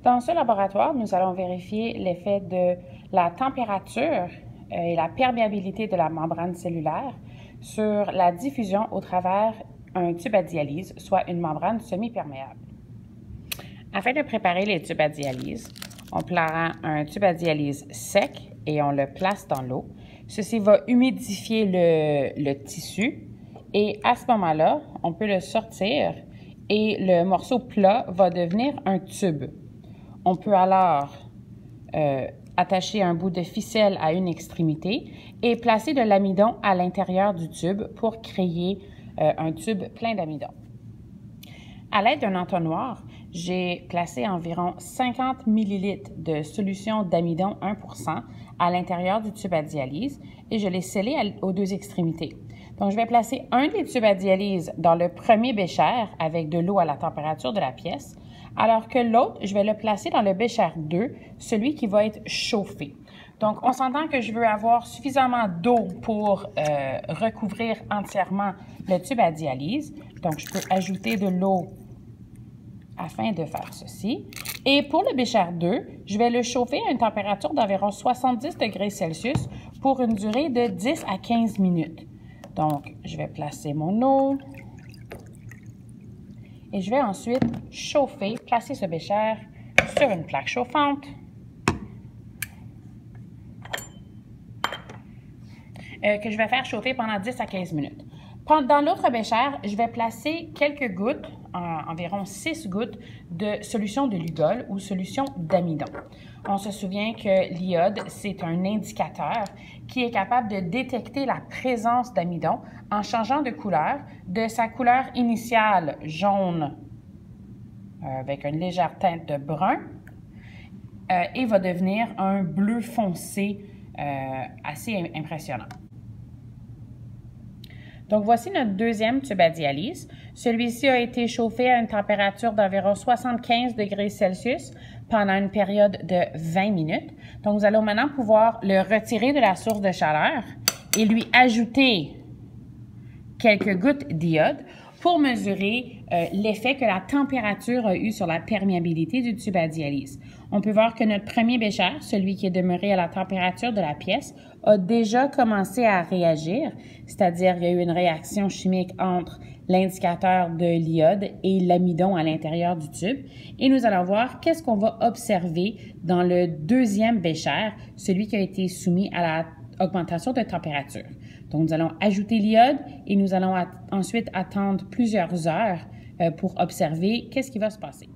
Dans ce laboratoire, nous allons vérifier l'effet de la température et la perméabilité de la membrane cellulaire sur la diffusion au travers un tube à dialyse, soit une membrane semi-perméable. Afin de préparer les tubes à dialyse, on prend un tube à dialyse sec et on le place dans l'eau. Ceci va humidifier le tissu et à ce moment-là, on peut le sortir et le morceau plat va devenir un tube. On peut alors attacher un bout de ficelle à une extrémité et placer de l'amidon à l'intérieur du tube pour créer un tube plein d'amidon. À l'aide d'un entonnoir, j'ai placé environ 50 ml de solution d'amidon 1% à l'intérieur du tube à dialyse et je l'ai scellé aux deux extrémités. Donc, je vais placer un des tubes à dialyse dans le premier bécher avec de l'eau à la température de la pièce, alors que l'autre, je vais le placer dans le bécher 2, celui qui va être chauffé. Donc, on s'entend que je veux avoir suffisamment d'eau pour recouvrir entièrement le tube à dialyse. Donc, je peux ajouter de l'eau afin de faire ceci. Et pour le bécher 2, je vais le chauffer à une température d'environ 70 degrés Celsius pour une durée de 10 à 15 minutes. Donc, je vais placer mon eau et je vais ensuite placer ce bécher sur une plaque chauffante. Que je vais faire chauffer pendant 10 à 15 minutes. Dans l'autre bécher, je vais placer quelques gouttes, environ 6 gouttes, de solution de Lugol ou solution d'amidon. On se souvient que l'iode, c'est un indicateur qui est capable de détecter la présence d'amidon en changeant de couleur, de sa couleur initiale jaune avec une légère teinte de brun et va devenir un bleu foncé assez impressionnant. Donc, voici notre deuxième tube à dialyse. Celui-ci a été chauffé à une température d'environ 75 degrés Celsius pendant une période de 20 minutes. Donc, nous allons maintenant pouvoir le retirer de la source de chaleur et lui ajouter quelques gouttes d'iode pour mesurer l'effet que la température a eu sur la perméabilité du tube à dialyse. On peut voir que notre premier bécher, celui qui est demeuré à la température de la pièce, a déjà commencé à réagir, c'est-à-dire il y a eu une réaction chimique entre l'indicateur de l'iode et l'amidon à l'intérieur du tube. Et nous allons voir qu'est-ce qu'on va observer dans le deuxième bécher, celui qui a été soumis à l'augmentation de température. Donc, nous allons ajouter l'iode et nous allons ensuite attendre plusieurs heures pour observer qu'est-ce qui va se passer.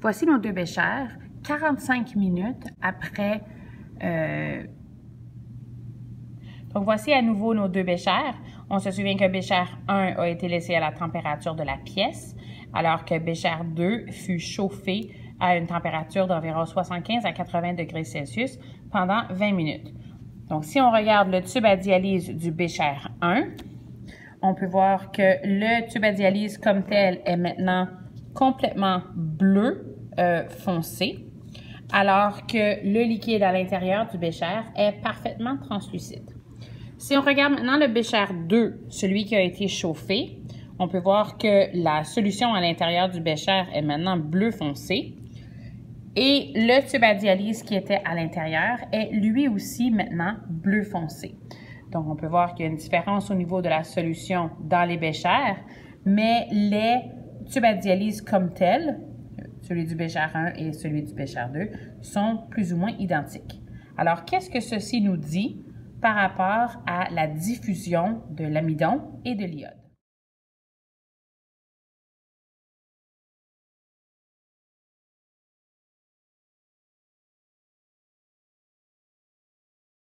Voici nos deux béchers, 45 minutes après. Donc, voici à nouveau nos deux béchers. On se souvient que bécher 1 a été laissé à la température de la pièce, alors que bécher 2 fut chauffé à une température d'environ 75 à 80 degrés Celsius pendant 20 minutes. Donc, si on regarde le tube à dialyse du bécher 1, on peut voir que le tube à dialyse comme tel est maintenant complètement bleu foncé, alors que le liquide à l'intérieur du bécher est parfaitement translucide. Si on regarde maintenant le bécher 2, celui qui a été chauffé, on peut voir que la solution à l'intérieur du bécher est maintenant bleu foncé. Et le tube à dialyse qui était à l'intérieur est lui aussi maintenant bleu foncé. Donc, on peut voir qu'il y a une différence au niveau de la solution dans les béchers, mais les tubes à dialyse comme tels, celui du bécher 1 et celui du bécher 2, sont plus ou moins identiques. Alors, qu'est-ce que ceci nous dit par rapport à la diffusion de l'amidon et de l'iode?